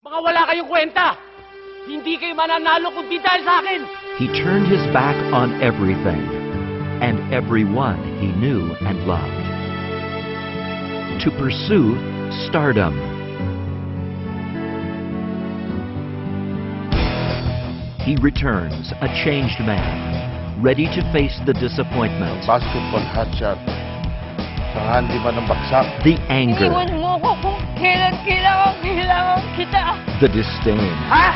Mga wala kayong kwenta! Hindi kayo mananalo kundi dahil sa akin! He turned his back on everything and everyone he knew and loved to pursue stardom. He returns a changed man, ready to face the disappointment, Basketball headshot. Saan di ba ng baksak? the anger, Iwan mo ko kung kailan kailangan kita. the disdain, Ha?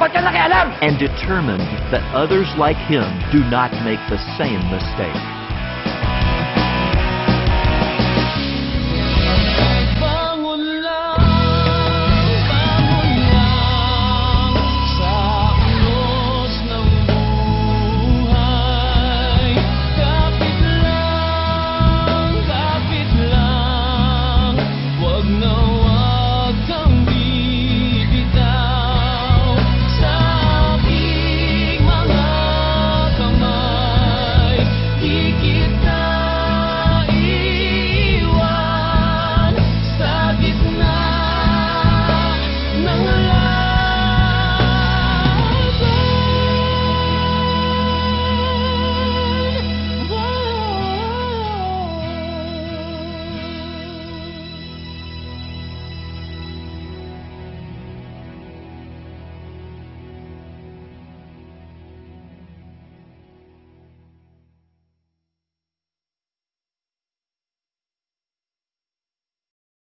Ba't ka nakialam? and determined that others like him do not make the same mistake.